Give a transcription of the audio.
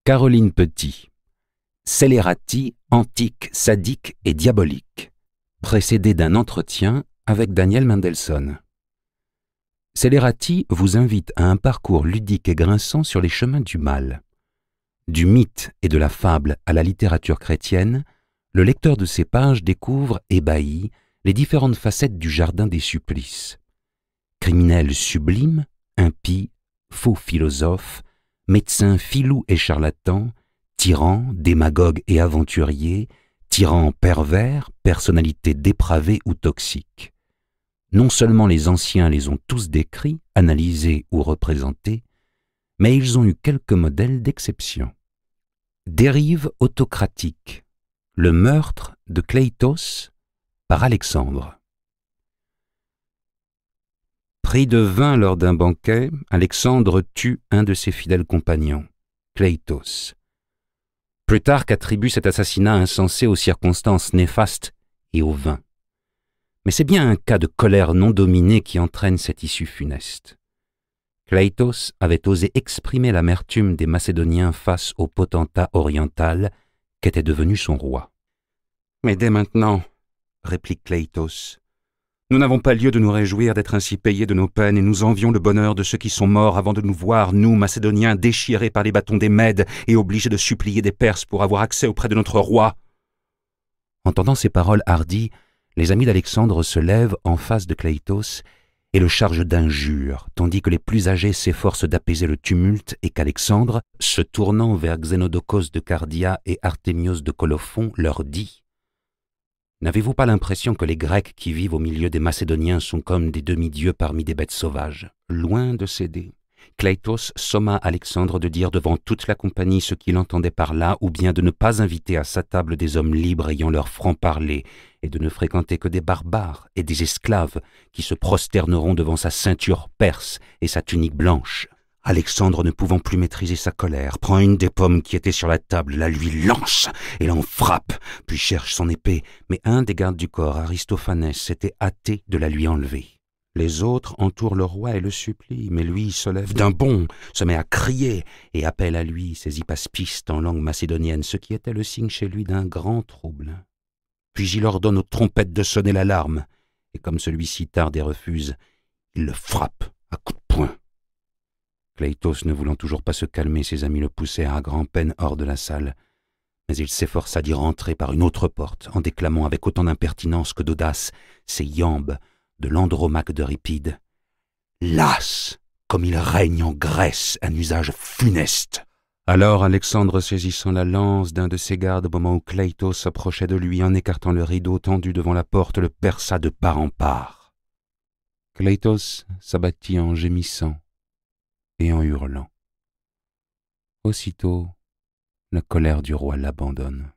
Caroline Petit. Scélérati, antique, sadique et diabolique, précédé d'un entretien avec Daniel Mendelssohn. Scélérati vous invite à un parcours ludique et grinçant sur les chemins du mal. Du mythe et de la fable à la littérature chrétienne, le lecteur de ces pages découvre, ébahi, les différentes facettes du jardin des supplices. Criminel sublime, impie, faux philosophe, médecin filou et charlatan, tyran, démagogue et aventurier, tyran pervers, personnalité dépravée ou toxique. Non seulement les anciens les ont tous décrits, analysés ou représentés, mais ils ont eu quelques modèles d'exception. Dérive autocratique. Le meurtre de Kleitos par Alexandre. Pris de vin lors d'un banquet, Alexandre tue un de ses fidèles compagnons, Kleitos. Plutarque attribue cet assassinat insensé aux circonstances néfastes et au vin. Mais c'est bien un cas de colère non dominée qui entraîne cette issue funeste. Kleitos avait osé exprimer l'amertume des Macédoniens face au potentat oriental qu'était devenu son roi. « Mais dès maintenant, réplique Kleitos, nous n'avons pas lieu de nous réjouir d'être ainsi payés de nos peines et nous envions le bonheur de ceux qui sont morts avant de nous voir, nous, Macédoniens, déchirés par les bâtons des Mèdes et obligés de supplier des Perses pour avoir accès auprès de notre roi. » Entendant ces paroles hardies, les amis d'Alexandre se lèvent en face de Kleitos et le chargent d'injures, tandis que les plus âgés s'efforcent d'apaiser le tumulte et qu'Alexandre, se tournant vers Xénodocos de Cardia et Artémios de Colophon, leur dit: « N'avez-vous pas l'impression que les Grecs qui vivent au milieu des Macédoniens sont comme des demi-dieux parmi des bêtes sauvages ?» Loin de céder, Kleitos somma Alexandre de dire devant toute la compagnie ce qu'il entendait par là, ou bien de ne pas inviter à sa table des hommes libres ayant leur franc-parler, et de ne fréquenter que des barbares et des esclaves qui se prosterneront devant sa ceinture perse et sa tunique blanche. Alexandre, ne pouvant plus maîtriser sa colère, prend une des pommes qui était sur la table, la lui lance et l'en frappe, puis cherche son épée, mais un des gardes du corps, Aristophanes, s'était hâté de la lui enlever. Les autres entourent le roi et le supplient, mais lui se lève d'un bond, se met à crier et appelle à lui ses hypaspiste en langue macédonienne, ce qui était le signe chez lui d'un grand trouble. Puis il ordonne aux trompettes de sonner l'alarme, et comme celui-ci tarde et refuse, il le frappe à coups de poing. Kleitos, ne voulant toujours pas se calmer, ses amis le poussèrent à grand-peine hors de la salle, mais il s'efforça d'y rentrer par une autre porte, en déclamant avec autant d'impertinence que d'audace ces iambes de l'Andromaque d'Euripide. « Las, comme il règne en Grèce un usage funeste !» Alors Alexandre, saisissant la lance d'un de ses gardes au moment où Kleitos s'approchait de lui, en écartant le rideau tendu devant la porte, le perça de part en part. Kleitos s'abattit en gémissant et en hurlant. Aussitôt, la colère du roi l'abandonne.